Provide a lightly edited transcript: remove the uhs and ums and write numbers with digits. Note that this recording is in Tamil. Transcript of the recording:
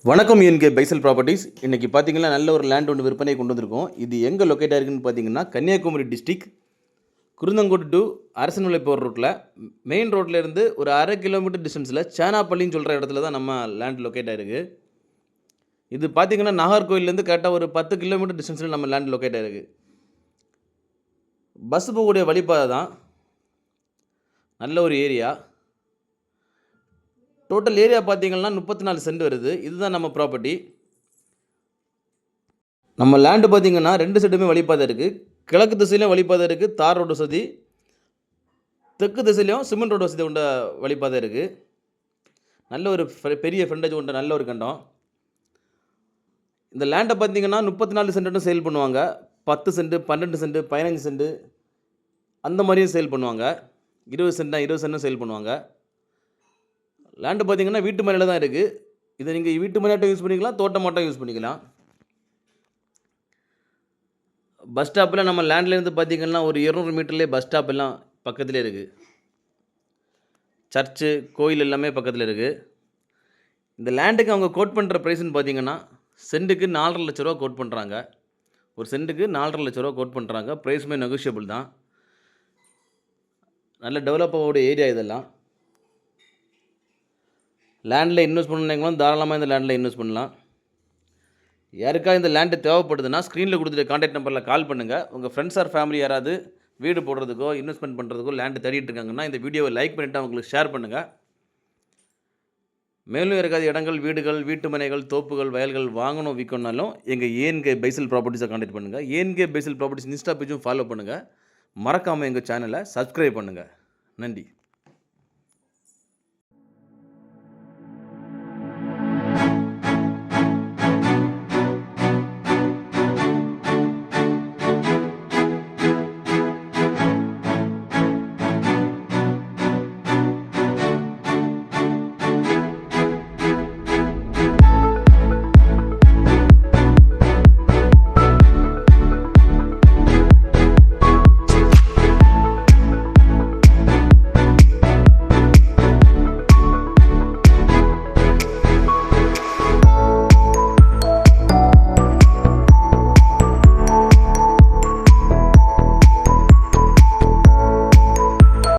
வணக்கம் என்கே பைசல் ப்ராப்பர்ட்டிஸ். இன்றைக்கி பார்த்தீங்கன்னா நல்ல ஒரு லேண்ட் ஒன்று விற்பனை கொண்டு வந்திருக்கோம். இது எங்கே லொக்கேட் ஆகிருக்குன்னு பார்த்தீங்கன்னா கன்னியாகுமரி டிஸ்ட்ரிக் குருந்தங்கோடு டு அரசன்மலை போகிற ரூட்டில் மெயின் ரோட்லேருந்து ஒரு 1/2 கிலோமீட்டர் டிஸ்டன்ஸில் சேனாப்பள்ளின்னு சொல்கிற இடத்துல தான் நம்ம லேண்ட் லொக்கேட் ஆகிருக்கு. இது பார்த்திங்கன்னா நாகர்கோவிலேருந்து கரெக்டாக ஒரு 10 கிலோமீட்டர் டிஸ்டன்ஸில் நம்ம லேண்ட் லொக்கேட் ஆகிருக்கு. பஸ் போகக்கூடிய வழிபாதை தான். நல்ல ஒரு ஏரியா. டோட்டல் ஏரியா பார்த்தீங்கன்னா 34 சென்ட் வருது. இதுதான் நம்ம ப்ராப்பர்ட்டி. நம்ம லேண்டு பார்த்தீங்கன்னா 2 சைடுமே வழிபாதை இருக்குது. கிழக்கு திசையிலையும் வழிபாதை இருக்குது, தார் ரோடு வசதி. தெற்கு திசையிலையும் சிமெண்ட் ரோடு வசதி கொண்ட வழிபாதை இருக்குது. நல்ல ஒரு பெரிய ஃப்ரண்டேஜ் கொண்ட நல்ல ஒரு கண்டம். இந்த லேண்டை பார்த்தீங்கன்னா 34 சென்ட்டும் சேல் பண்ணுவாங்க. 10 சென்ட், 12 சென்ட், 15 சென்ட் அந்த மாதிரியும் சேல் பண்ணுவாங்க. 20 சென்ட்டும் சேல் பண்ணுவாங்க. லேண்டு பார்த்தீங்கன்னா வீட்டு மனையில் தான் இருக்குது. இதை நீங்கள் வீட்டு மனையாட்டம் யூஸ் பண்ணிக்கலாம், தோட்டமாட்டம் யூஸ் பண்ணிக்கலாம். பஸ் ஸ்டாப்பில் நம்ம லேண்ட்லேருந்து பார்த்திங்கன்னா ஒரு 200 மீட்டர்லேயே பஸ் ஸ்டாப் எல்லாம் பக்கத்துலேயே இருக்குது. சர்ச்சு, கோயில் எல்லாமே பக்கத்தில் இருக்குது. இந்த லேண்டுக்கு அவங்க கோட் பண்ணுற ப்ரைஸ்ன்னு பார்த்தீங்கன்னா சென்ட்டுக்கு 4.5 லட்ச ரூபா கோட் பண்ணுறாங்க. ஒரு சென்ட்டுக்கு 4.5 லட்ச ரூபா கோட் பண்ணுறாங்க. ப்ரைஸுமே நெகோஷியபிள் தான். நல்ல டெவலப்பாவோட ஏரியா இதெல்லாம். லேண்டில் இன்வெஸ்ட் பண்ணிங்கன்னா தாராளமாக இந்த லேண்டில் இன்வெஸ்ட் பண்ணலாம். யாருக்காக இந்த லேண்டு தேவைப்படுதுன்னா ஸ்க்ரீனில் கொடுத்துட்டு கான்டாக்ட் நம்பரில் கால் பண்ணுங்கள். உங்கள் ஃப்ரெண்ட்ஸ் ஆர் ஃபேமிலி யாராவது வீடு போடுறதுக்கோ இன்வெஸ்ட்மெண்ட் பண்ணுறதுக்கோ லேண்டு தேடிட்டு இருக்காங்கன்னா இந்த வீடியோவை லைக் பண்ணிவிட்டு அவங்களுக்கு ஷேர் பண்ணுங்கள். மேலும் யாருக்காவது இடங்கள், வீடுகள், வீட்டு மனைகள், தோப்புகள், வயல்கள் வாங்கணும் விற்கணும்னாலும் எங்கள் ஏஎன்கே பைசல் ப்ராப்பர்ட்டிஸை கான்டாக்ட் பண்ணுங்கள். ஏஎன்கே பைசல் ப்ராப்பர்ட்டிஸ் இன்ஸ்டா பேஜும் ஃபாலோ பண்ணுங்கள். மறக்காமல் எங்கள் சேனலை சப்ஸ்கிரைப் பண்ணுங்கள். நன்றி.